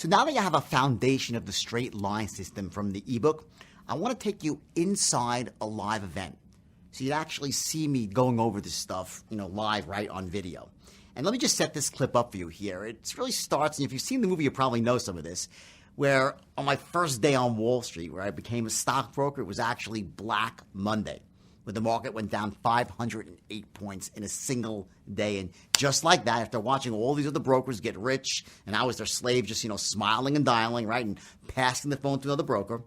So now that you have a foundation of the straight line system from the ebook, I want to take you inside a live event. So you'd actually see me going over this stuff, live right on video. And let me just set this clip up for you here. It really starts, and if you've seen the movie, you probably know some of this, where on my first day on Wall Street, where I became a stockbroker, it was actually Black Monday, when the market went down 508 points in a single day. And just like that, after watching all these other brokers get rich, and I was their slave, just, smiling and dialing, right, and passing the phone to another broker,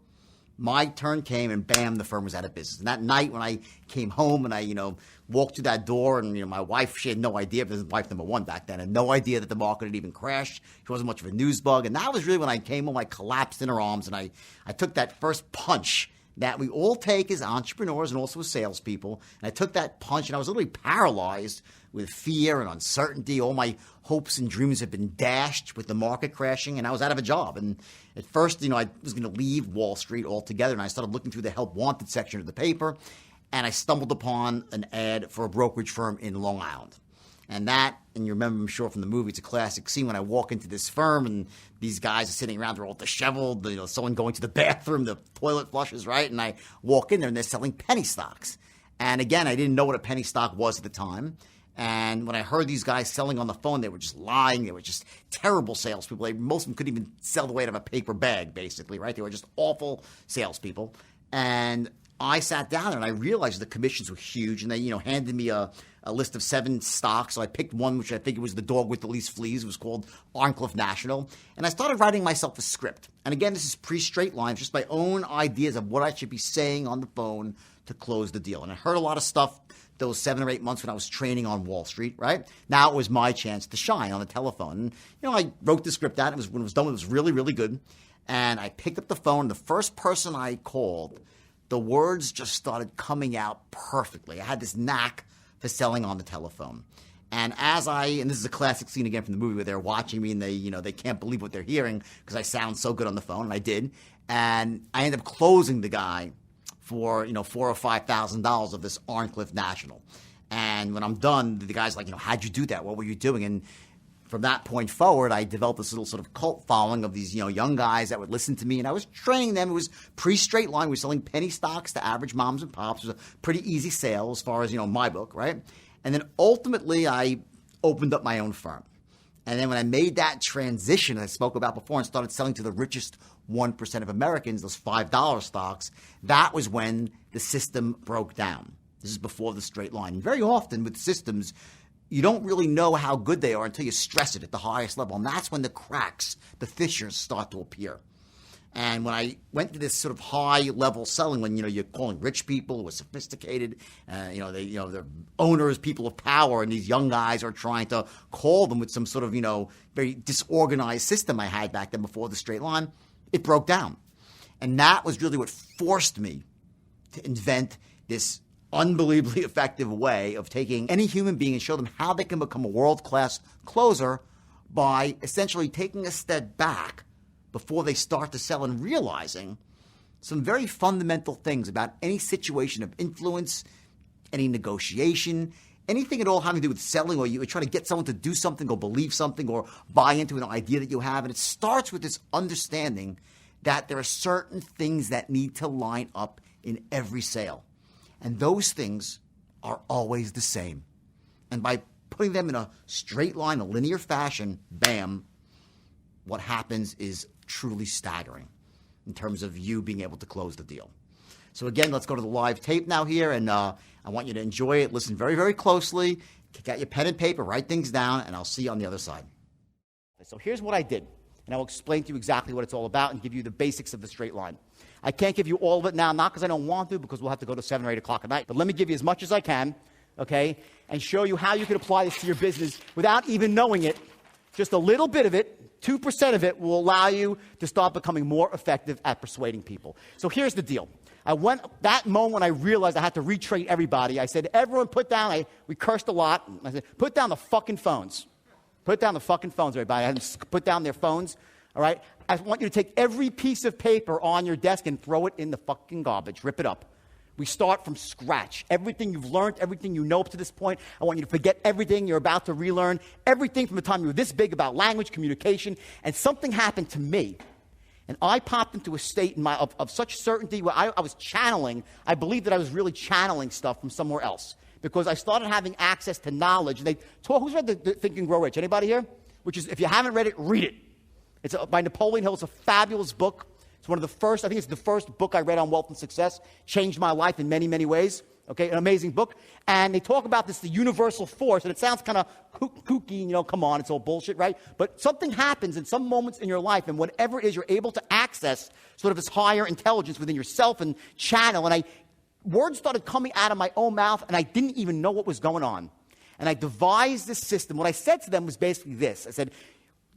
my turn came, and bam, the firm was out of business. And that night when I came home and I, walked through that door, and, my wife, she had no idea, because wife number one back then, had no idea that the market had even crashed. She wasn't much of a news bug. And that was really when I came home, I collapsed in her arms, and I took that first punch that we all take as entrepreneurs and also as salespeople. And I took that punch, and I was literally paralyzed with fear and uncertainty. All my hopes and dreams had been dashed with the market crashing, and I was out of a job. And at first, I was going to leave Wall Street altogether, and I started looking through the help wanted section of the paper, and I stumbled upon an ad for a brokerage firm in Long Island. And you remember, I'm sure from the movie, it's a classic scene when I walk into this firm and these guys are sitting around, they're all disheveled, someone going to the bathroom, the toilet flushes, right? And I walk in there and they're selling penny stocks. And again, I didn't know what a penny stock was at the time. And when I heard these guys selling on the phone, they were just lying. They were just terrible salespeople. Most of them couldn't even sell the weight of a paper bag, basically, right? They were just awful salespeople. And I sat down there and I realized the commissions were huge, and they, handed me a list of 7 stocks. So I picked one, which I think it was the dog with the least fleas. It was called Arncliffe National. And I started writing myself a script. And again, this is pre-straight lines, just my own ideas of what I should be saying on the phone to close the deal. And I heard a lot of stuff those 7 or 8 months when I was training on Wall Street, right? Now it was my chance to shine on the telephone. And, I wrote the script out. When it was done, it was really, really good. And I picked up the phone. The first person I called, the words just started coming out perfectly. I had this knack for selling on the telephone. And this is a classic scene again from the movie where they're watching me and they can't believe what they're hearing because I sound so good on the phone, and I did. And I ended up closing the guy for, $4,000 or $5,000 of this Arncliffe National. And when I'm done, the guy's like, how'd you do that? What were you doing? And from that point forward, I developed this little sort of cult following of these, young guys that would listen to me, and I was training them. It was pre-straight line. We were selling penny stocks to average moms and pops. It was a pretty easy sale as far as, my book, right? And then ultimately, I opened up my own firm. And then when I made that transition I spoke about before and started selling to the richest 1% of Americans, those $5 stocks, that was when the system broke down. This is before the straight line. And very often with systems, you don't really know how good they are until you stress it at the highest level. And that's when the cracks, the fissures start to appear. And when I went to this sort of high-level selling, when, you're calling rich people who are sophisticated, they're owners, people of power, and these young guys are trying to call them with some sort of, very disorganized system I had back then before the straight line, it broke down. And that was really what forced me to invent this unbelievably effective way of taking any human being and show them how they can become a world-class closer by essentially taking a step back before they start to sell and realizing some very fundamental things about any situation of influence, any negotiation, anything at all having to do with selling, or you're trying to get someone to do something or believe something or buy into an idea that you have. And it starts with this understanding that there are certain things that need to line up in every sale. And those things are always the same. And by putting them in a straight line, a linear fashion, bam, what happens is truly staggering in terms of you being able to close the deal. So again, let's go to the live tape now here, and I want you to enjoy it. Listen very, very closely. Kick out your pen and paper, write things down, and I'll see you on the other side. So here's what I did, and I'll explain to you exactly what it's all about and give you the basics of the straight line. I can't give you all of it now, not because I don't want to, because we'll have to go to 7 or 8 o'clock at night, but let me give you as much as I can, okay, and show you how you can apply this to your business without even knowing it. Just a little bit of it, 2% of it, will allow you to start becoming more effective at persuading people. So here's the deal. That moment when I realized I had to retrain everybody, I said, everyone put down, we cursed a lot. I said, put down the fucking phones. Put down the fucking phones, everybody. I had them put down their phones, all right? I want you to take every piece of paper on your desk and throw it in the fucking garbage. Rip it up, We start from scratch. Everything you've learned, everything you know up to this point, I want you to forget everything you're about to relearn, everything from the time you were this big about language, communication, and something happened to me. And I popped into a state of such certainty where I was channeling. I believed that I was really channeling stuff from somewhere else because I started having access to knowledge. And who's read the Think and Grow Rich? Anybody here? Which is, if you haven't read it, read it. It's by Napoleon Hill. It's a fabulous book. It's one of the first, I think it's the first book I read on wealth and success. Changed my life in many, many ways. Okay, an amazing book. And they talk about this, the universal force, and it sounds kind of kooky, come on, it's all bullshit, right? But something happens in some moments in your life, and whatever it is, you're able to access sort of this higher intelligence within yourself and channel. And words started coming out of my own mouth, and I didn't even know what was going on. And I devised this system. What I said to them was basically this. I said,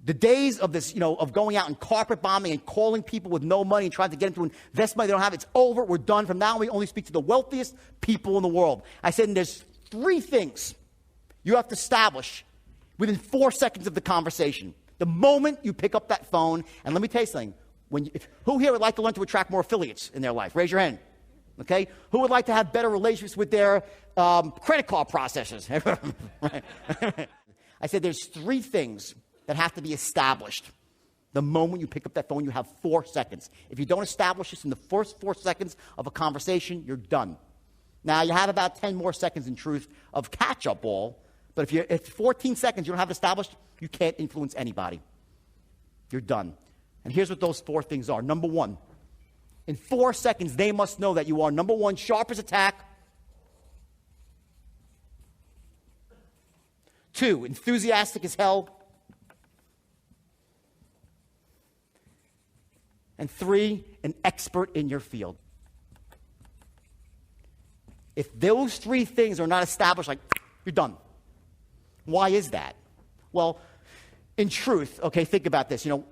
the days of this, of going out and carpet bombing and calling people with no money and trying to get them to invest money they don't have, it's over. We're done. From now on, we only speak to the wealthiest people in the world. I said, and there's 3 things you have to establish within 4 seconds of the conversation. The moment you pick up that phone, and let me tell you something. Who here would like to learn to attract more affiliates in their life? Raise your hand. Okay? Who would like to have better relationships with their credit card processors? I said, there's 3 things that have to be established. The moment you pick up that phone, you have 4 seconds. If you don't establish this in the first 4 seconds of a conversation, you're done. Now, you have about 10 more seconds, in truth, of catch-up ball. But if 14 seconds you don't have it established, you can't influence anybody. You're done. And here's what those 4 things are. Number 1, in 4 seconds, they must know that you are, number 1, sharp as a tack. 2, enthusiastic as hell. And 3, an expert in your field. If those 3 things are not established, you're done. Why is that? Well, in truth, okay, think about this. Do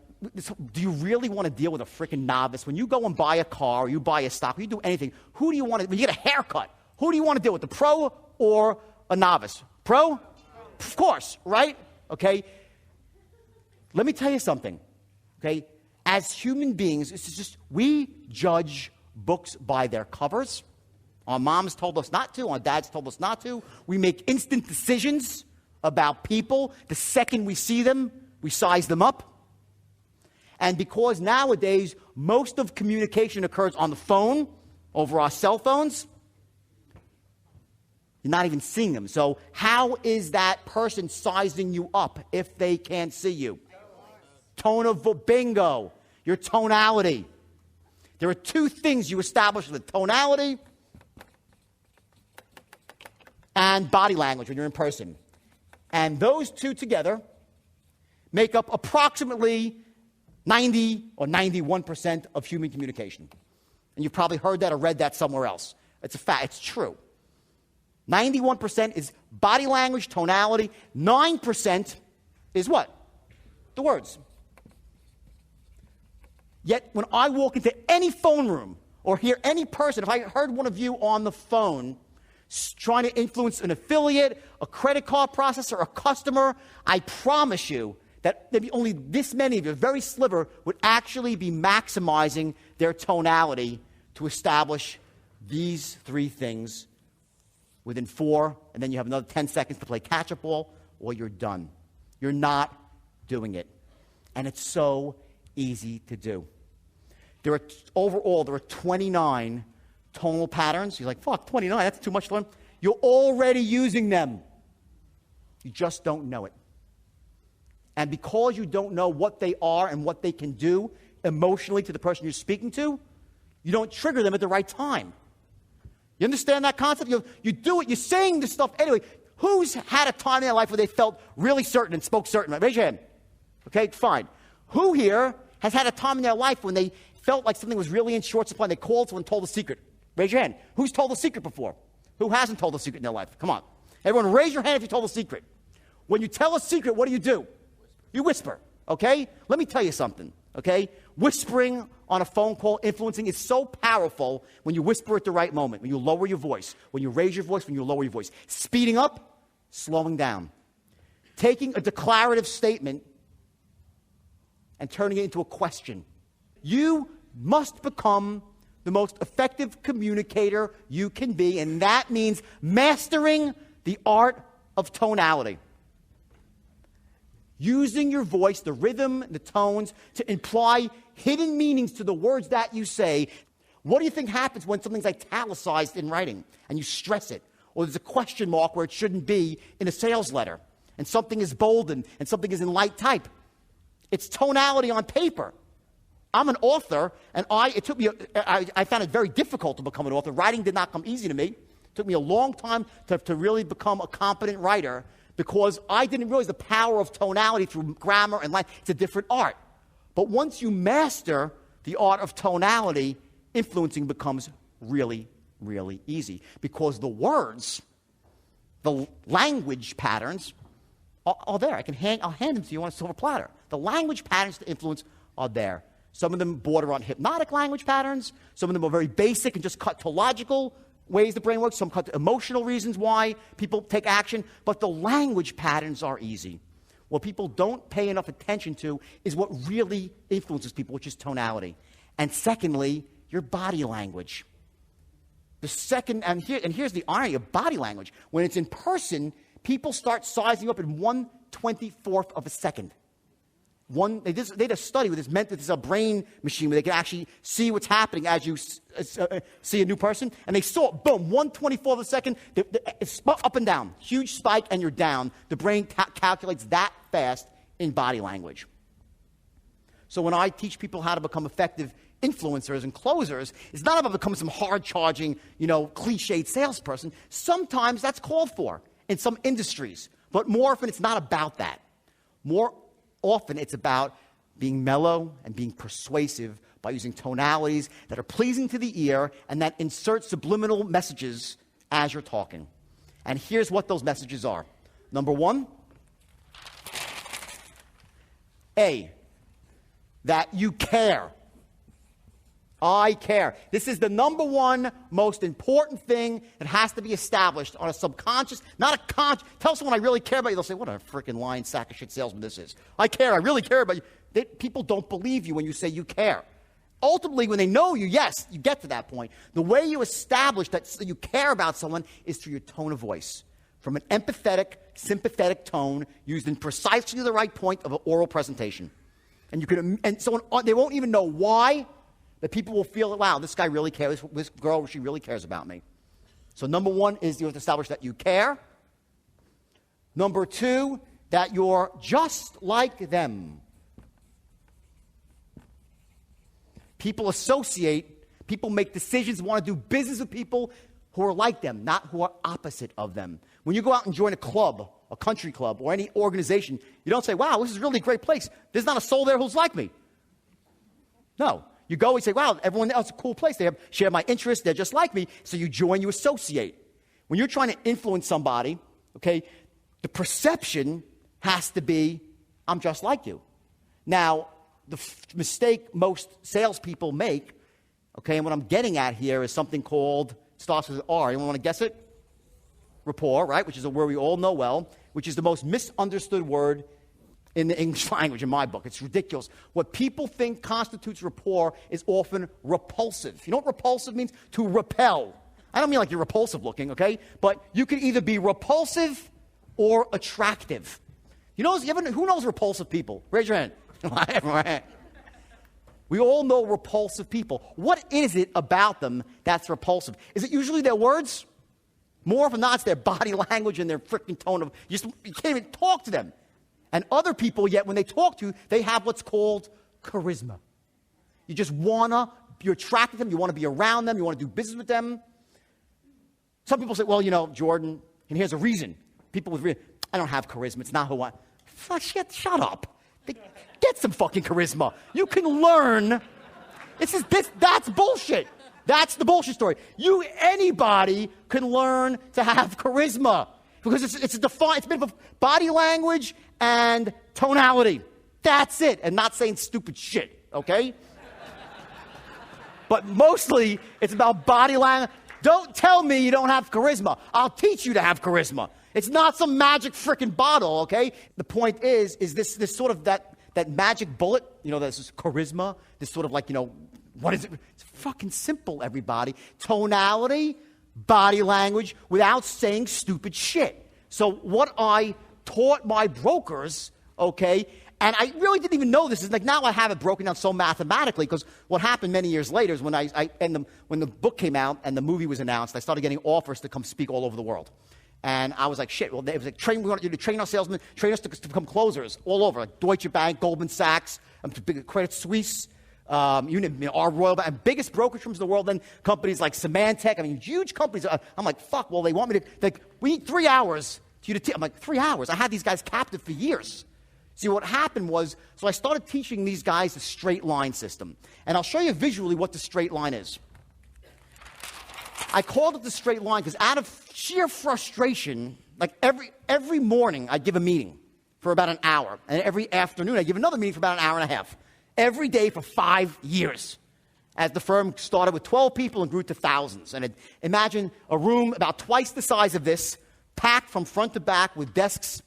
you really want to deal with a freaking novice? When you go and buy a car, or you buy a stock, or you do anything, who do you want to, when you get a haircut, who do you want to deal with, the pro or a novice? Pro? Of course, right? Okay? Let me tell you something, okay? As human beings, we judge books by their covers. Our moms told us not to. Our dads told us not to. We make instant decisions about people. The second we see them, we size them up. And because nowadays, most of communication occurs on the phone, over our cell phones, you're not even seeing them. So how is that person sizing you up if they can't see you? Tone of bingo, your tonality. There are 2 things you establish with tonality and body language when you're in person. And those 2 together make up approximately 90 or 91% of human communication. And you've probably heard that or read that somewhere else. It's a fact. It's true. 91% is body language, tonality. 9% is what? The words. Yet when I walk into any phone room or hear any person, if I heard one of you on the phone trying to influence an affiliate, a credit card processor, a customer, I promise you that maybe only this many of you, a very sliver, would actually be maximizing their tonality to establish these 3 things within 4, and then you have another 10 seconds to play catch-up ball, or you're done. You're not doing it. And it's so easy to do. Overall, there are 29 tonal patterns. You're like, fuck, 29, that's too much fun. You're already using them. You just don't know it. And because you don't know what they are and what they can do emotionally to the person you're speaking to, you don't trigger them at the right time. You understand that concept? You do it, you're saying this stuff anyway. Who's had a time in their life where they felt really certain and spoke certain? Raise your hand. Okay, fine. Who here has had a time in their life when they felt like something was really in short supply and they called someone and told a secret? Raise your hand. Who's told a secret before? Who hasn't told a secret in their life? Come on. Everyone raise your hand if you told a secret. When you tell a secret, what do? You whisper, okay? Let me tell you something, okay? Whispering on a phone call, influencing, is so powerful when you whisper at the right moment, when you lower your voice, when you raise your voice, when you lower your voice. Speeding up, slowing down. Taking a declarative statement and turning it into a question. You must become the most effective communicator you can be, and that means mastering the art of tonality. Using your voice, the rhythm, the tones, to imply hidden meanings to the words that you say. What do you think happens when something's italicized in writing and you stress it? Or there's a question mark where it shouldn't be in a sales letter, and something is boldened and something is in light type. It's tonality on paper. I'm an author, and I found it very difficult to become an author. Writing did not come easy to me. It took me a long time to really become a competent writer, because I didn't realize the power of tonality through grammar and line. It's a different art. But once you master the art of tonality, influencing becomes really, really easy, because the words, the language patterns are there. I'll hand them to you on a silver platter. The language patterns to influence are there. Some of them border on hypnotic language patterns. Some of them are very basic and just cut to logical ways the brain works. Some cut to emotional reasons why people take action. But the language patterns are easy. What people don't pay enough attention to is what really influences people, which is tonality. And secondly, your body language. Here's the irony of body language. When it's in person, people start sizing up in 1/24th of a second. They did a study where this is a brain machine where they can actually see what's happening as you see a new person. And they saw, boom, 1/24th of a second, it's up and down. Huge spike, and you're down. The brain calculates that fast in body language. So when I teach people how to become effective influencers and closers, it's not about becoming some hard-charging, cliched salesperson. Sometimes that's called for in some industries. But more often, it's not about that. More often, it's about being mellow and being persuasive by using tonalities that are pleasing to the ear and that insert subliminal messages as you're talking. And here's what those messages are. Number one, A, that you care. I care. This is the number one most important thing that has to be established on a subconscious, not a conscious. Tell someone I really care about you. They'll say, what a freaking lying sack of shit salesman this is. I care. I really care about you. People don't believe you when you say you care. Ultimately, when they know you, yes, you get to that point. The way you establish that you care about someone is through your tone of voice. From an empathetic, sympathetic tone used in precisely the right point of an oral presentation. And they won't even know why. That people will feel, wow, this guy really cares, this girl, she really cares about me. So number one is you have to establish that you care. Number two, that you're just like them. People make decisions, want to do business with people who are like them, not who are opposite of them. When you go out and join a club, a country club, or any organization, you don't say, wow, this is really a great place. There's not a soul there who's like me. No. You go and say, wow, everyone else is a cool place. They share my interests. They're just like me. So you join, you associate. When you're trying to influence somebody, okay, the perception has to be, I'm just like you. Now, the mistake most salespeople make, okay, and what I'm getting at here is something called, starts with R. Anyone want to guess it? Rapport, right, which is a word we all know well, which is the most misunderstood word in the English language, in my book. It's ridiculous. What people think constitutes rapport is often repulsive. You know what repulsive means? To repel. I don't mean like you're repulsive looking, okay? But you can either be repulsive or attractive. Who knows repulsive people? Raise your hand. We all know repulsive people. What is it about them that's repulsive? Is it usually their words? More often than not, it's their body language and their freaking tone of, you can't even talk to them. And other people, yet, when they talk to you, they have what's called charisma. You're attracted to them, you want to be around them, you want to do business with them. Some people say, well, Jordan, and here's a reason. I don't have charisma, it's not who I am. Shut up. Get some fucking charisma. You can learn. That's bullshit. That's the bullshit story. Anybody can learn to have charisma. Because it's been body language and tonality. That's it. And not saying stupid shit, okay? But mostly, it's about body language. Don't tell me you don't have charisma. I'll teach you to have charisma. It's not some magic freaking bottle, okay? The point is this sort of that magic bullet, this is charisma, this sort of What is it? It's fucking simple, everybody. Tonality, body language, without saying stupid shit. So what I taught my brokers, okay, and I really didn't even know this. Is like now I have it broken down so mathematically because what happened many years later is when when the book came out and the movie was announced, I started getting offers to come speak all over the world. And I was like, shit, well, it was like, we want you to train our salesmen, train us to become closers all over, like Deutsche Bank, Goldman Sachs, Credit Suisse, our Royal Bank, and biggest brokerage firms in the world, then companies like Symantec, I mean, huge companies. I'm like, fuck, well, they want me to, like, we need 3 hours to you to I'm like, 3 hours? I had these guys captive for years. See, what happened was, so I started teaching these guys the straight line system. And I'll show you visually what the straight line is. I called it the straight line because out of sheer frustration, like every morning I'd give a meeting for about an hour. And every afternoon I'd give another meeting for about an hour and a half. Every day for 5 years. As the firm started with 12 people and grew to thousands. And imagine a room about twice the size of this, packed from front to back with desks,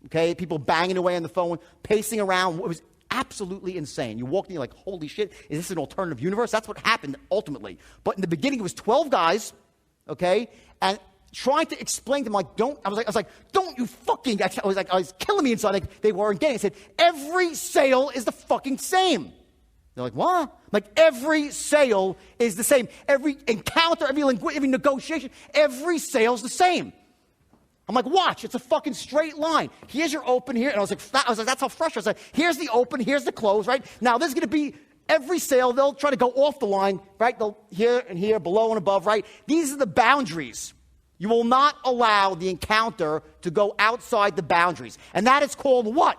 okay, people banging away on the phone, pacing around. It was absolutely insane. You walked in, you're like, holy shit, is this an alternative universe? That's what happened ultimately. But in the beginning, it was 12 guys, okay, and trying to explain to them, like, don't you fucking, I was killing me inside. Like, they weren't getting it. I said, every sale is the fucking same. They're like, what? Like, every sale is the same. Every encounter, every negotiation, every sale's the same. I'm like, watch, it's a fucking straight line. Here's your open here. And I was like, that's how frustrating. I was like, here's the open, here's the close, right? Now, this is going to be every sale. They'll try to go off the line, right? They'll here and here, below and above, right? These are the boundaries. You will not allow the encounter to go outside the boundaries. And that is called what?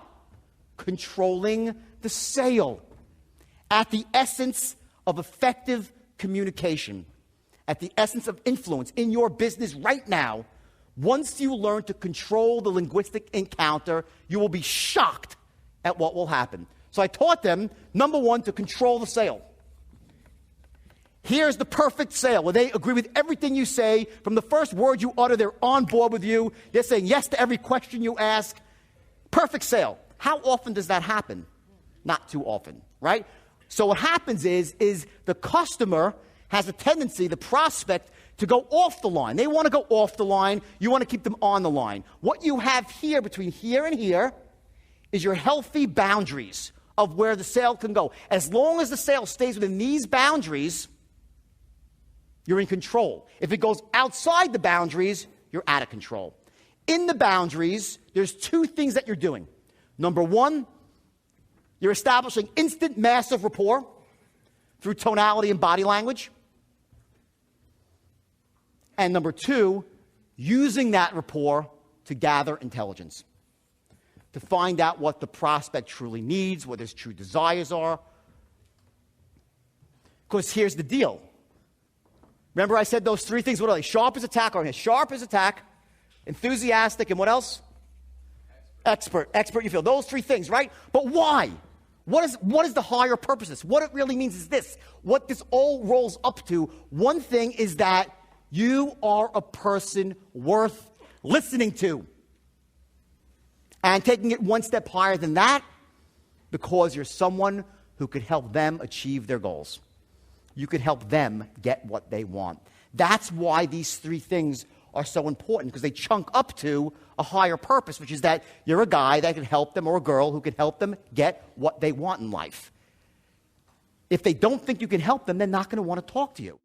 Controlling the sale. At the essence of effective communication, at the essence of influence in your business right now, once you learn to control the linguistic encounter, you will be shocked at what will happen. So I taught them, number one, to control the sale. Here's the perfect sale where they agree with everything you say. From the first word you utter, they're on board with you. They're saying yes to every question you ask. Perfect sale. How often does that happen? Not too often, right? So what happens is the customer has a tendency, the prospect, to go off the line. They want to go off the line. You want to keep them on the line. What you have here, between here and here, is your healthy boundaries of where the sale can go. As long as the sale stays within these boundaries, you're in control. If it goes outside the boundaries, you're out of control. In the boundaries, there's two things that you're doing. Number one, you're establishing instant massive rapport through tonality and body language. And number two, using that rapport to gather intelligence, to find out what the prospect truly needs, what his true desires are. Because here's the deal. Remember I said those three things, what are they? Sharp as a tack, or sharp as a tack, enthusiastic, and what else? Expert, you feel. Those three things, right? But why? What is the higher purpose of this? What it really means is this. What this all rolls up to, one thing is that you are a person worth listening to. And taking it one step higher than that, because you're someone who could help them achieve their goals. You could help them get what they want. That's why these three things are so important, because they chunk up to a higher purpose, which is that you're a guy that can help them, or a girl who can help them get what they want in life. If they don't think you can help them, they're not going to want to talk to you.